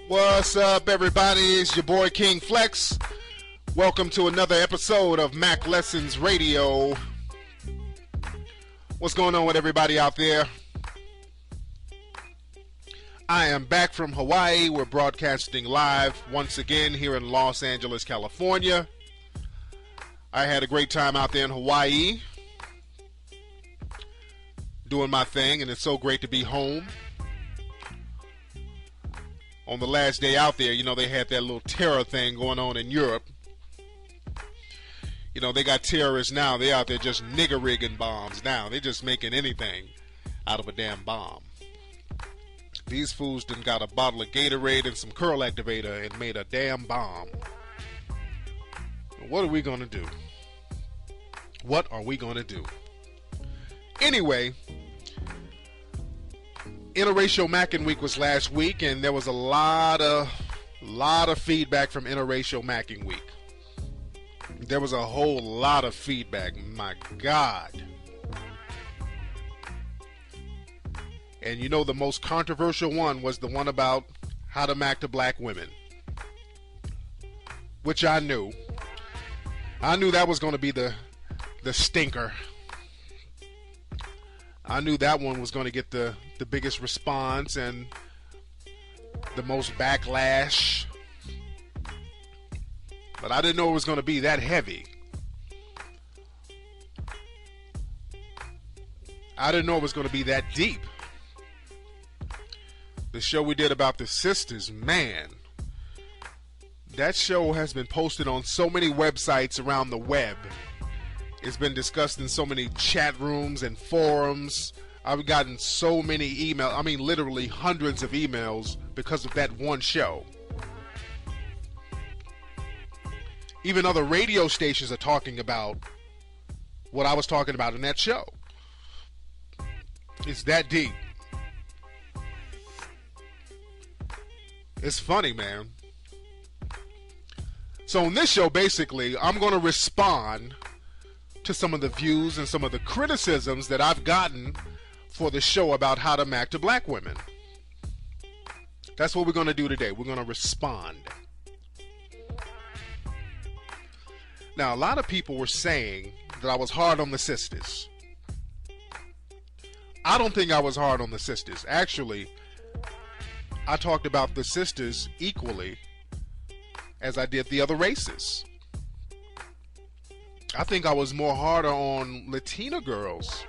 What's up, everybody? It's your boy King Flex. Welcome to another episode of Mack Lessons Radio. What's going on with everybody out there? I am back from Hawaii. We're broadcasting live once again here in Los Angeles, California. I had a great time out there in Hawaii doing my thing, and it's so great to be home. On the last day out there, they had that little terror thing going on in Europe. They got terrorists now. They out there just nigger rigging bombs now. They just making anything out of a damn bomb. These fools done got a bottle of Gatorade and some curl activator and made a damn bomb. What are we going to do? What are we going to do? Anyway, Interracial Mackin week was last week, and there was a lot of feedback from Interracial Macking week. There was a whole lot of feedback. My God. And the most controversial one was the one about how to mack to black women, which I knew. I knew that was going to be the stinker. I knew that one was going to get the biggest response and the most backlash. But I didn't know it was going to be that heavy. I didn't know it was going to be that deep. The show we did about the sisters, man. That show has been posted on so many websites around the web. It's been discussed in so many chat rooms and forums. I've gotten so many emails. I mean, literally hundreds of emails because of that one show. Even other radio stations are talking about what I was talking about in that show. It's that deep. It's funny, man. So in this show, basically, I'm going to respond to some of the views and some of the criticisms that I've gotten for the show about how to mack to black women. That's what we're going to do today. We're going to respond. Now, a lot of people were saying that I was hard on the sisters. I don't think I was hard on the sisters. Actually, I talked about the sisters equally as I did the other races. I think I was more harder on Latina girls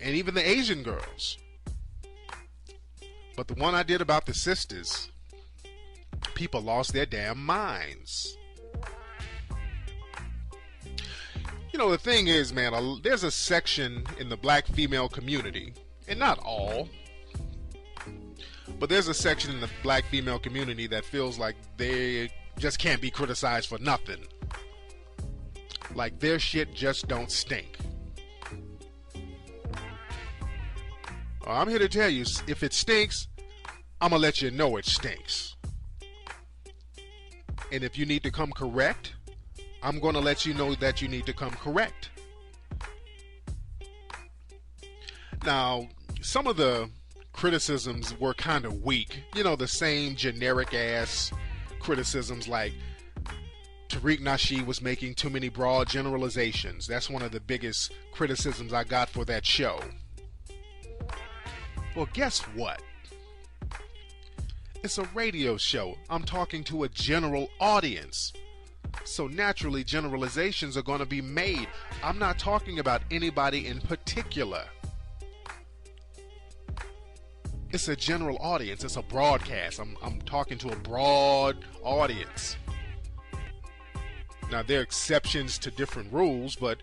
and even the Asian girls. But the one I did about the sisters, people lost their damn minds. The thing is, man, there's a section in the black female community, and not all, but there's a section in the black female community that feels like they just can't be criticized for nothing. Like their shit just don't stink. I'm here to tell you, if it stinks, I'm going to let you know it stinks. And if you need to come correct, I'm going to let you know that you need to come correct. Now, some of the criticisms were kind of weak. The same generic ass criticisms like Tariq Nasheed was making too many broad generalizations. That's one of the biggest criticisms I got for that show. Well, guess what? It's a radio show. I'm talking to a general audience. So naturally, generalizations are going to be made. I'm not talking about anybody in particular. It's a general audience. It's a broadcast. I'm talking to a broad audience. Now, there are exceptions to different rules, but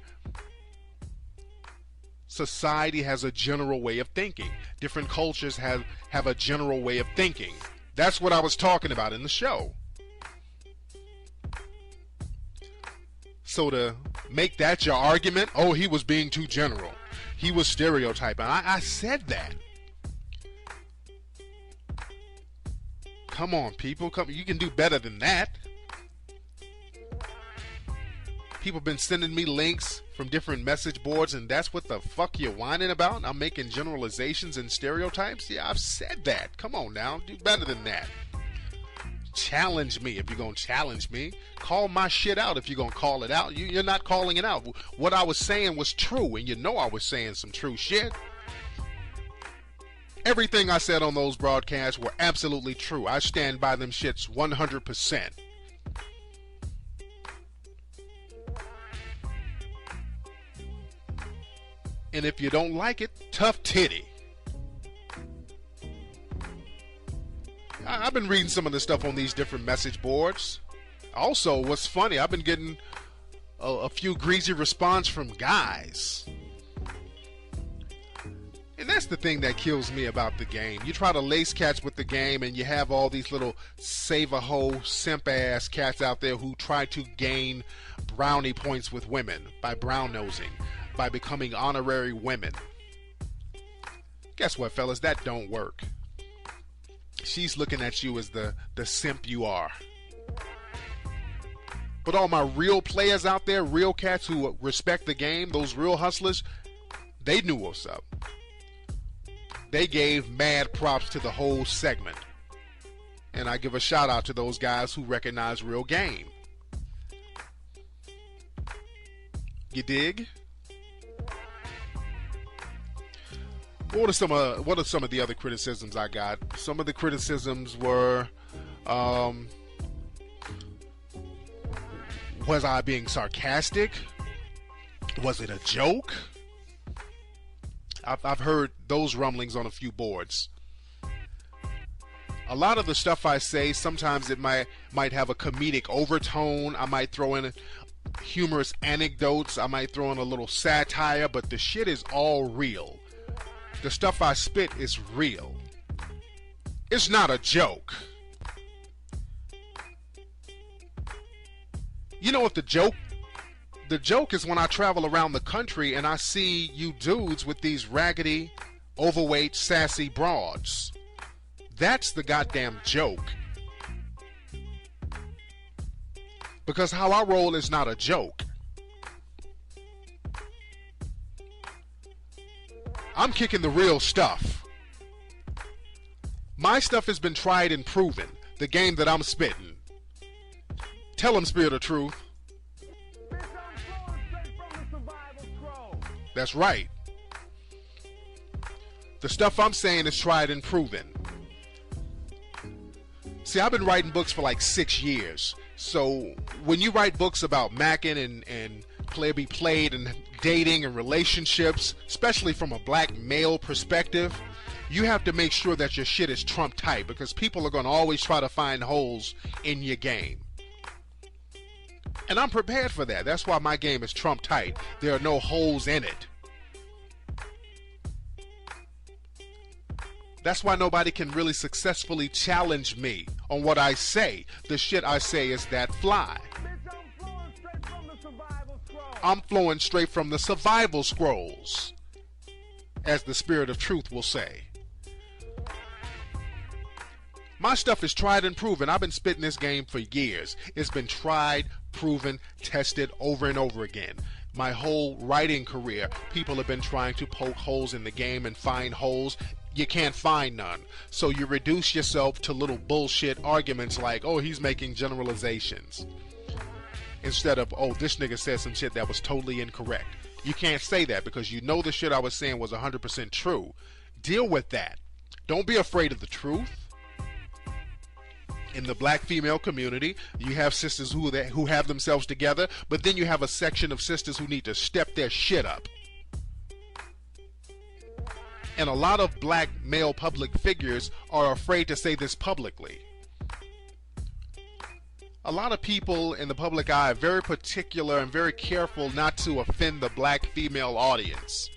society has a general way of thinking. Different cultures have a general way of thinking. That's what I was talking about in the show. So to make that your argument, oh, he was being too general. He was stereotyping. I said that. Come on, people. You can do better than that. People have been sending me links from different message boards, and that's what the fuck you're whining about? I'm making generalizations and stereotypes? Yeah, I've said that. Come on now, do better than that. Challenge me if you're going to challenge me. Call my shit out if you're going to call it out. You're not calling it out. What I was saying was true, and you know I was saying some true shit. Everything I said on those broadcasts were absolutely true. I stand by them shits 100%. And if you don't like it, tough titty. I've been reading some of the stuff on these different message boards. Also, what's funny, I've been getting a few greasy response from guys. And that's the thing that kills me about the game. You try to lace cats with the game, and you have all these little save-a-hoe, simp-ass cats out there who try to gain brownie points with women by brown-nosing, by becoming honorary women. Guess what, fellas? That don't work. She's looking at you as the simp you are. But all my real players out there, real cats who respect the game, those real hustlers, they knew what's up. They gave mad props to the whole segment. And I give a shout out to those guys who recognize real game. You dig? What are some of the other criticisms I got? Some of the criticisms were, was I being sarcastic? Was it a joke? I've heard those rumblings on a few boards. A lot of the stuff I say, sometimes it might have a comedic overtone. I might throw in humorous anecdotes. I might throw in a little satire, but the shit is all real. The stuff I spit is real. It's not a joke. You know what the joke is when I travel around the country and I see you dudes with these raggedy, overweight, sassy broads. That's the goddamn joke. Because how I roll is not a joke. I'm kicking the real stuff. My stuff has been tried and proven. The game that I'm spitting. Tell them, Spirit of Truth. That's right. The stuff I'm saying is tried and proven. See, I've been writing books for like 6 years. So when you write books about Mackin and Player Be Played and dating and relationships, especially from a black male perspective, you have to make sure that your shit is Trump tight, because people are going to always try to find holes in your game. And I'm prepared for that. That's why my game is Trump tight. There are no holes in it. That's why nobody can really successfully challenge me on what I say. The shit I say is that fly. I'm flowing straight from the survival scrolls, as the Spirit of Truth will say. My stuff is tried and proven. I've been spitting this game for years. It's been tried, proven, tested over and over again. My whole writing career, people have been trying to poke holes in the game and find holes. You can't find none. So you reduce yourself to little bullshit arguments like, oh, he's making generalizations. Instead of, oh, this nigga said some shit that was totally incorrect. You can't say that because you know the shit I was saying was 100% true. Deal with that. Don't be afraid of the truth. In the black female community, you have sisters who have themselves together, but then you have a section of sisters who need to step their shit up. And a lot of black male public figures are afraid to say this publicly. A lot of people in the public eye are very particular and very careful not to offend the black female audience.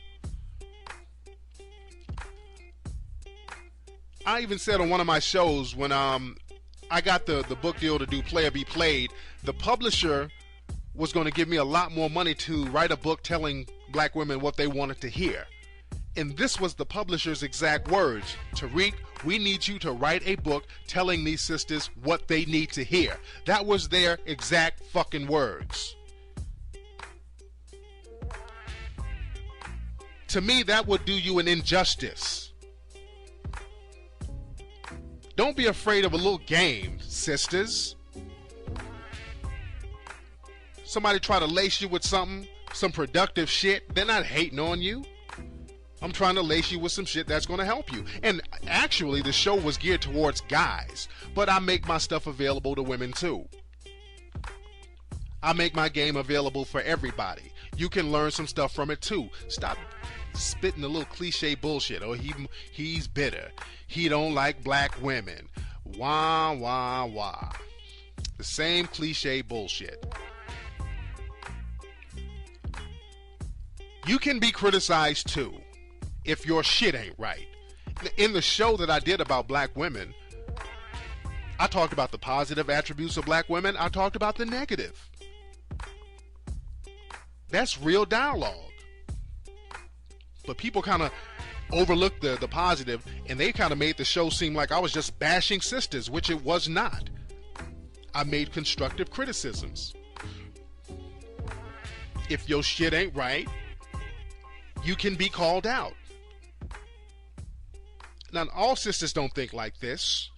I even said on one of my shows when I got the book deal to do Player Be Played, the publisher was going to give me a lot more money to write a book telling black women what they wanted to hear. And this was the publisher's exact words. Tariq, we need you to write a book telling these sisters what they need to hear. That was their exact fucking words. To me, that would do you an injustice. Don't be afraid of a little game, sisters. Somebody try to lace you with something, some productive shit, they're not hating on you. I'm trying to lace you with some shit that's going to help you. And actually, the show was geared towards guys, but I make my stuff available to women too. I make my game available for everybody. You can learn some stuff from it too. Stop spitting a little cliche bullshit. Oh, he's bitter. He don't like black women. Wah, wah, wah. The same cliche bullshit. You can be criticized too if your shit ain't right. In the show that I did about black women, I talked about the positive attributes of black women. I talked about the negative. That's real dialogue. But people kind of overlooked the positive, and they kind of made the show seem like I was just bashing sisters, which it was not. I made constructive criticisms. If your shit ain't right, you can be called out. Now, all sisters don't think like this,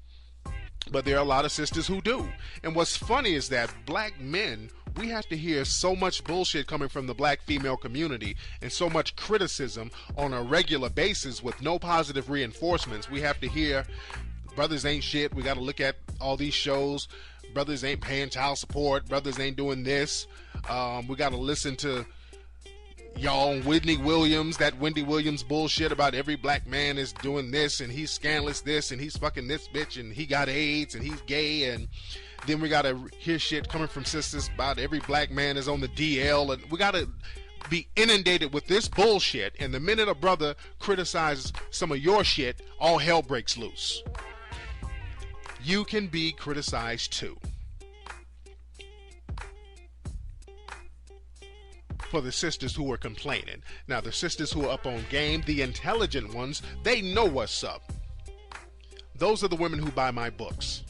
but there are a lot of sisters who do. And what's funny is that black men, we have to hear so much bullshit coming from the black female community and so much criticism on a regular basis with no positive reinforcements. We have to hear brothers ain't shit. We got to look at all these shows. Brothers ain't paying child support. Brothers ain't doing this. We got to listen to y'all on Wendy Williams bullshit about every black man is doing this and he's scandalous this and he's fucking this bitch and he got AIDS and he's gay. And then we gotta hear shit coming from sisters about every black man is on the DL, and we gotta be inundated with this bullshit. And the minute a brother criticizes some of your shit, all hell breaks loose. You can be criticized too. For the sisters who are complaining. Now, the sisters who are up on game, the intelligent ones, they know what's up. Those are the women who buy my books.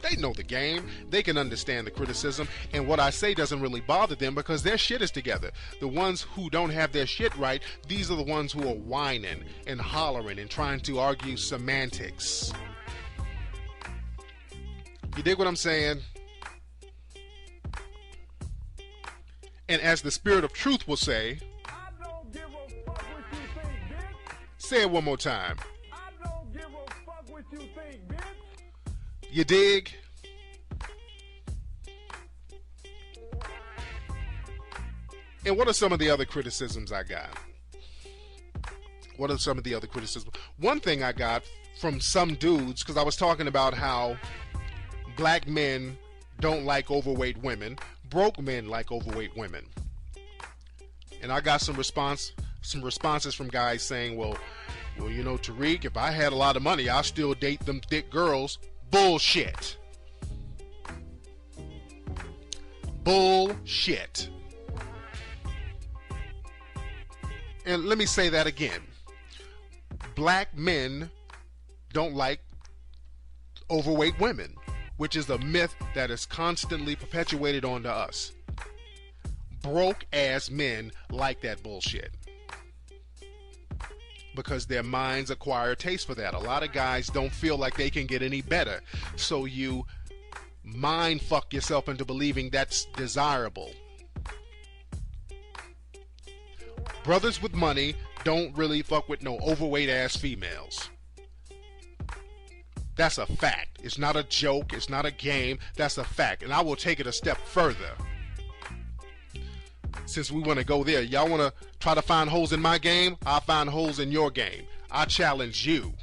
They know the game. They can understand the criticism, and what I say doesn't really bother them because their shit is together. The ones who don't have their shit right, these are the ones who are whining and hollering and trying to argue semantics. You dig what I'm saying? And as the Spirit of Truth will say, I don't give a fuck what you think, bitch. Say it one more time. I don't give a fuck what you think, bitch. You dig? And what are some of the other criticisms I got? What are some of the other criticisms? One thing I got from some dudes, because I was talking about how black men don't like overweight women. Broke men like overweight women. And I got some responses from guys saying, well, you know, Tariq, if I had a lot of money, I'll still date them thick girls. Bullshit. Bullshit. And let me say that again. Black men don't like overweight women, which is a myth that is constantly perpetuated onto us. Broke ass men like that bullshit because their minds acquire a taste for that. A lot of guys don't feel like they can get any better, so you mind fuck yourself into believing that's desirable. Brothers with money don't really fuck with no overweight ass females. That's a fact. It's not a joke. It's not a game. That's a fact. And I will take it a step further. Since we want to go there, y'all want to try to find holes in my game? I'll find holes in your game. I challenge you.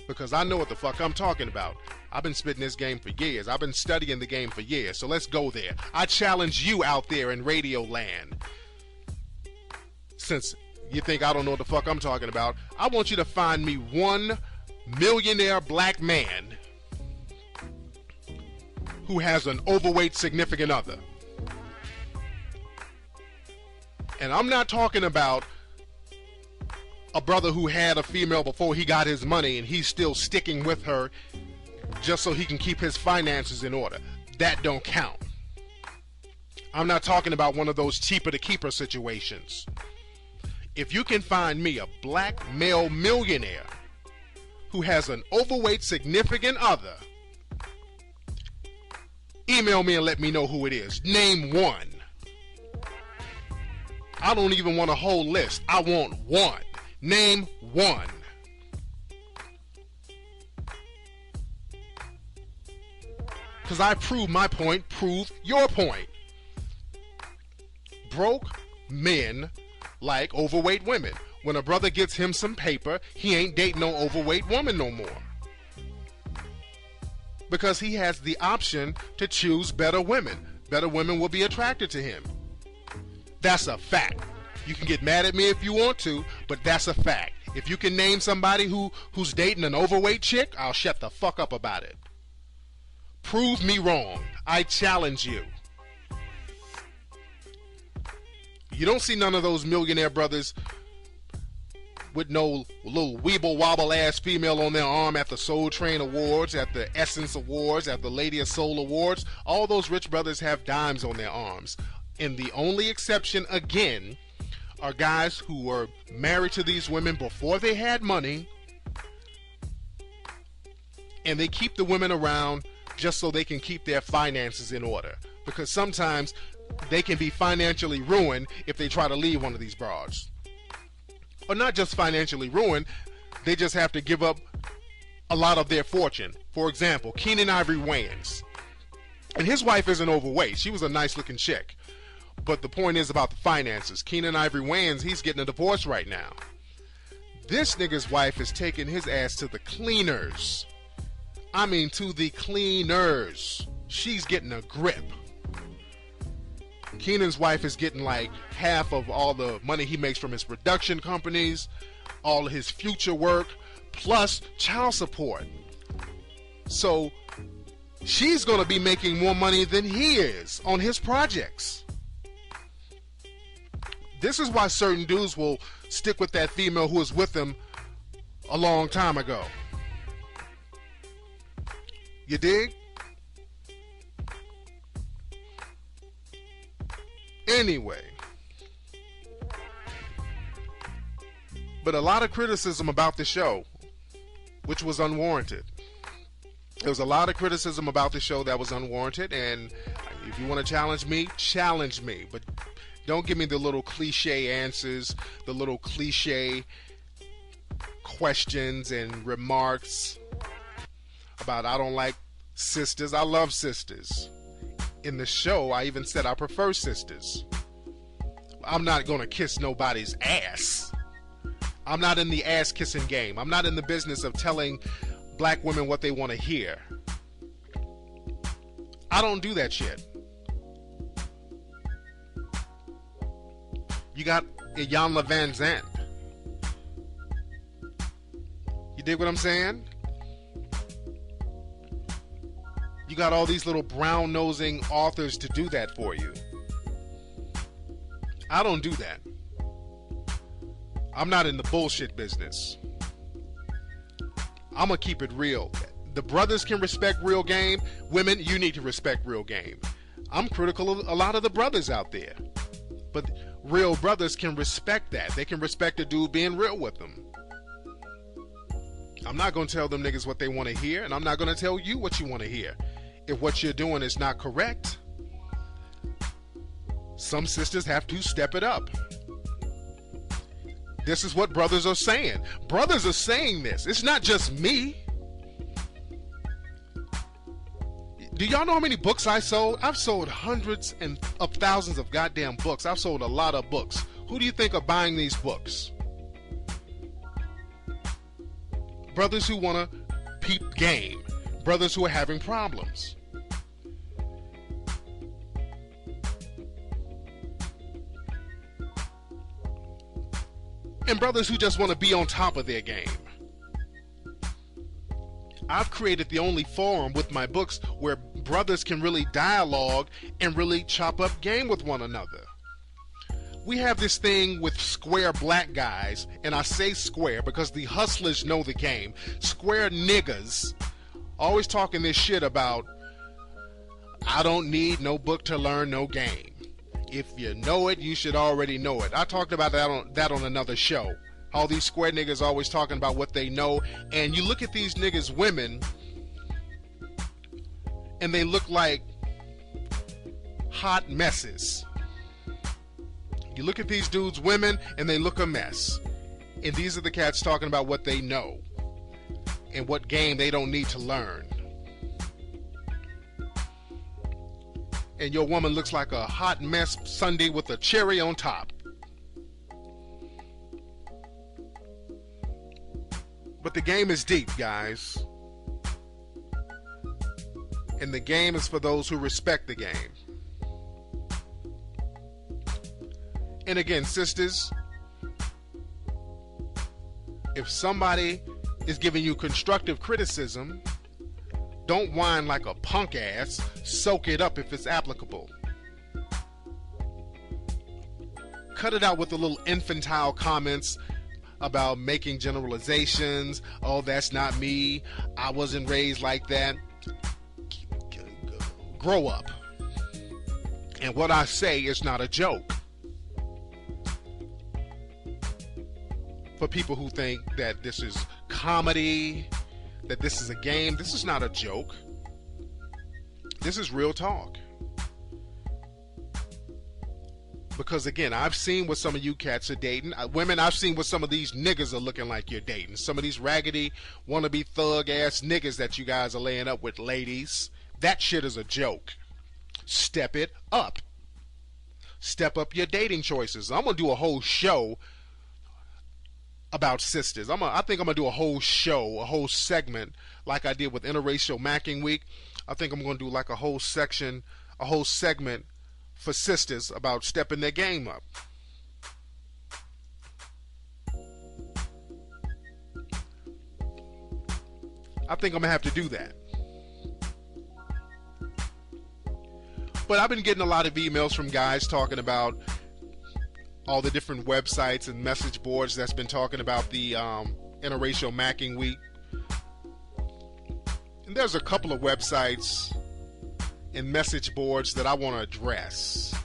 Because I know what the fuck I'm talking about. I've been spitting this game for years. I've been studying the game for years. So let's go there. I challenge you out there in radio land. Since you think I don't know what the fuck I'm talking about, I want you to find me one millionaire black man who has an overweight significant other. And I'm not talking about a brother who had a female before he got his money and he's still sticking with her just so he can keep his finances in order. That don't count. I'm not talking about one of those cheaper to keeper situations. If you can find me a black male millionaire who has an overweight significant other, email me and let me know who it is. Name one. I don't even want a whole list. I want one. Name one. Because I prove my point, prove your point. Broke men like overweight women. When a brother gets him some paper, he ain't dating no overweight woman no more. Because he has the option to choose better women. Better women will be attracted to him. That's a fact. You can get mad at me if you want to, but that's a fact. If you can name somebody who's dating an overweight chick, I'll shut the fuck up about it. Prove me wrong. I challenge you. You don't see none of those millionaire brothers with no little weeble wobble ass female on their arm at the Soul Train Awards, at the Essence Awards, at the Lady of Soul Awards. All those rich brothers have dimes on their arms. And the only exception, again, are guys who were married to these women before they had money, and they keep the women around just so they can keep their finances in order. Because sometimes they can be financially ruined if they try to leave one of these broads. Or not just financially ruined, they just have to give up a lot of their fortune. For example, Keenen Ivory Wayans. And his wife isn't overweight. She was a nice looking chick. But the point is about the finances. Keenen Ivory Wayans, he's getting a divorce right now. This nigga's wife is taking his ass to the cleaners. I mean, to the cleaners. She's getting a grip. Keenan's wife is getting like half of all the money he makes from his production companies, all of his future work, plus child support. So she's going to be making more money than he is on his projects. This is why certain dudes will stick with that female who was with them a long time ago. You dig? Anyway, but a lot of criticism about the show, which was unwarranted. There was a lot of criticism about the show that was unwarranted, and if you want to challenge me, but don't give me the little cliche answers, the little cliche questions and remarks about I don't like sisters. I love sisters. In the show, I even said I prefer sisters. I'm not going to kiss nobody's ass. I'm not in the ass kissing game. I'm not in the business of telling black women what they want to hear. I don't do that shit. You got Iyanla Van Zandt. You dig what I'm saying? You got all these little brown-nosing authors to do that for you. I don't do that. I'm not in the bullshit business. I'm going to keep it real. The brothers can respect real game. Women, you need to respect real game. I'm critical of a lot of the brothers out there. But real brothers can respect that. They can respect a dude being real with them. I'm not going to tell them niggas what they want to hear, and I'm not going to tell you what you want to hear. If what you're doing is not correct, some sisters have to step it up. This is what brothers are saying. Brothers are saying this. It's not just me. Do y'all know how many books I sold? I've sold hundreds of thousands of goddamn books. I've sold a lot of books. Who do you think are buying these books? Brothers who want to peep game. Brothers who are having problems. And brothers who just want to be on top of their game. I've created the only forum with my books where brothers can really dialogue and really chop up game with one another. We have this thing with square black guys, and I say square because the hustlers know the game. Square niggas always talking this shit about, I don't need no book to learn no game. If you know it, you should already know it. I talked about that on another show. All these square niggas always talking about what they know. And you look at these niggas' women, and they look like hot messes. You look at these dudes' women, and they look a mess. And these are the cats talking about what they know and what game they don't need to learn. And your woman looks like a hot mess sundae with a cherry on top. But the game is deep, guys. And the game is for those who respect the game. And again, sisters, if somebody is giving you constructive criticism, don't whine like a punk ass. Soak it up if it's applicable. Cut it out with the little infantile comments about making generalizations. Oh, that's not me. I wasn't raised like that. Grow up. And what I say is not a joke. For people who think that this is comedy, that this is a game, this is not a joke. This is real talk. Because again, I've seen what some of you cats are dating. Women, I've seen what some of these niggas are looking like you're dating. Some of these raggedy, wannabe thug ass niggas that you guys are laying up with, ladies. That shit is a joke. Step it up. Step up your dating choices. I'm gonna do a whole show about sisters. I think I'm gonna do a whole show, a whole segment, like I did with Interracial Macking Week. I think I'm gonna do like a whole section, a whole segment for sisters about stepping their game up. I think I'm gonna have to do that. But I've been getting a lot of emails from guys talking about all the different websites and message boards that's been talking about the Interracial Macking Week. And there's a couple of websites and message boards that I want to address.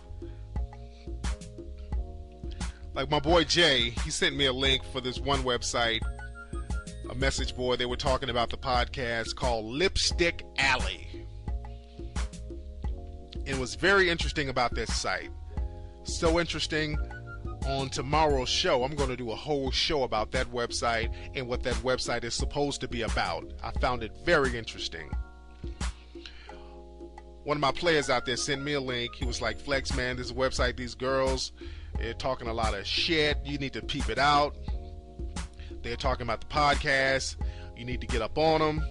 Like my boy Jay, he sent me a link for this one website, a message board. They were talking about the podcast called Lipstick Alley. It was very interesting about this site. So interesting. On tomorrow's show, I'm going to do a whole show about that website and what that website is supposed to be about. I found it very interesting. One of my players out there sent me a link. He was like, Flex, man, this website, these girls, they're talking a lot of shit. You need to peep it out. They're talking about the podcast. You need to get up on them.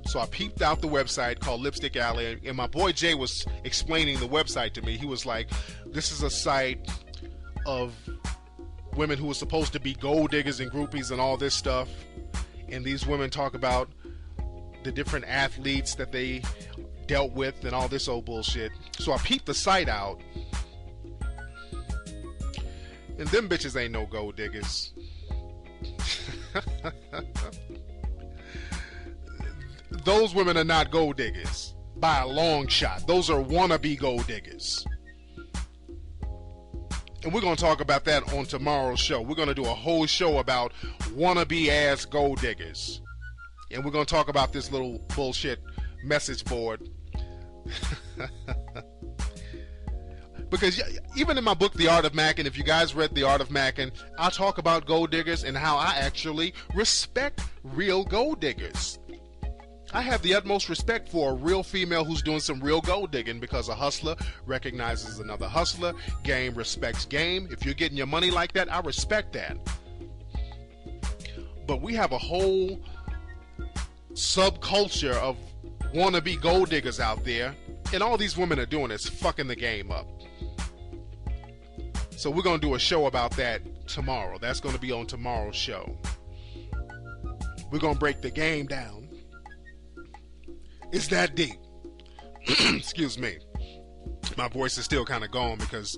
So I peeped out the website called Lipstick Alley, and my boy Jay was explaining the website to me. He was like, this is a site of women who are supposed to be gold diggers and groupies and all this stuff. And these women talk about the different athletes that they dealt with and all this old bullshit. So I peeped the site out. And them bitches ain't no gold diggers. Those women are not gold diggers by a long shot. Those are wannabe gold diggers. And we're going to talk about that on tomorrow's show. We're going to do a whole show about wannabe ass gold diggers. And we're going to talk about this little bullshit message board. Because even in my book, The Art of Mackin, if you guys read The Art of Mackin, I talk about gold diggers and how I actually respect real gold diggers. I have the utmost respect for a real female who's doing some real gold digging, because a hustler recognizes another hustler. Game respects game. If you're getting your money like that, I respect that. But we have a whole subculture of wannabe gold diggers out there, and all these women are doing is fucking the game up. So we're going to do a show about that tomorrow. That's going to be on tomorrow's show. We're going to break the game down. It's that deep. Excuse me. My voice is still kind of gone because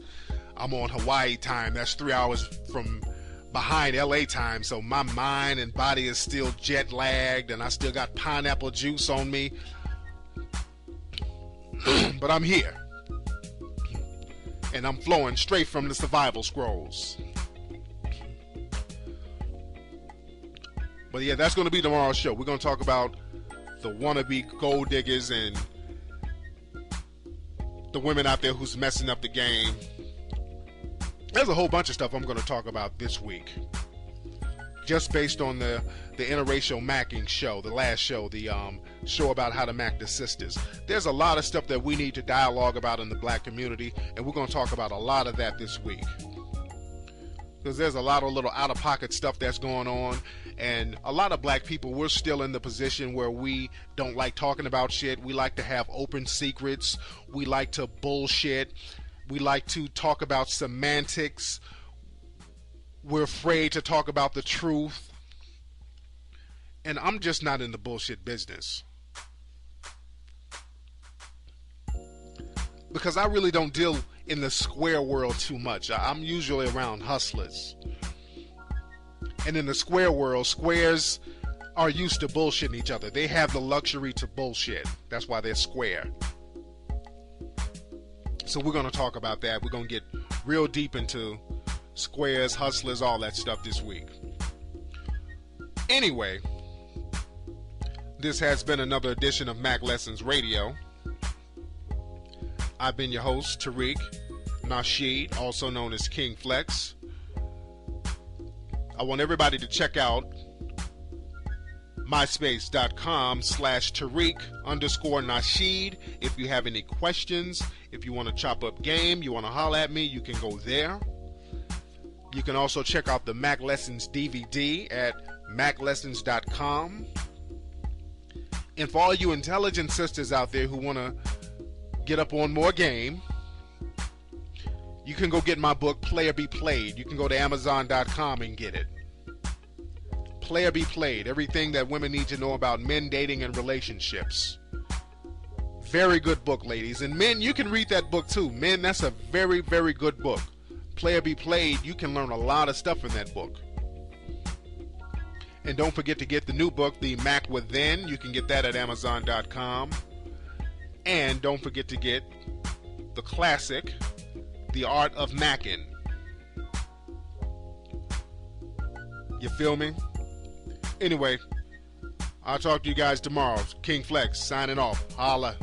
I'm on Hawaii time. That's 3 hours from behind LA time. So my mind and body is still jet lagged, and I still got pineapple juice on me. But I'm here. And I'm flowing straight from the survival scrolls. But yeah, that's going to be tomorrow's show. We're going to talk about the wannabe gold diggers and the women out there who's messing up the game. There's a whole bunch of stuff I'm going to talk about this week. Just based on the Interracial Macking show, the last show, the show about how to mack the sisters. There's a lot of stuff that we need to dialogue about in the black community, and we're going to talk about a lot of that this week. Because there's a lot of little out-of-pocket stuff that's going on, and a lot of black people, we're still in the position where we don't like talking about shit. We like to have open secrets. We like to bullshit. We like to talk about semantics. We're afraid to talk about the truth. And I'm just not in the bullshit business. Because I really don't deal in the square world too much. I'm usually around hustlers. And in the square world, squares are used to bullshitting each other. They have the luxury to bullshit. That's why they're square. So we're going to talk about that. We're going to get real deep into squares, hustlers, all that stuff this week. Anyway, this has been another edition of Mack Lessons Radio. I've been your host, Tariq Nasheed, also known as King Flex. I want everybody to check out myspace.com/Tariq_Nasheed. If you have any questions, if you want to chop up game, you want to holler at me, you can go there. You can also check out the Mack Lessons DVD at macklessons.com. And for all you intelligent sisters out there who want to get up on more game, you can go get my book, Player Be Played. You can go to Amazon.com and get it. Player Be Played. Everything that women need to know about men, dating, and relationships. Very good book, ladies. And men, you can read that book too. Men, that's a very, very good book. Player Be Played. You can learn a lot of stuff in that book. And don't forget to get the new book, The Mack Within. You can get that at Amazon.com. And don't forget to get the classic, The Art of Mackin. You feel me? Anyway, I'll talk to you guys tomorrow. King Flex signing off. Holla.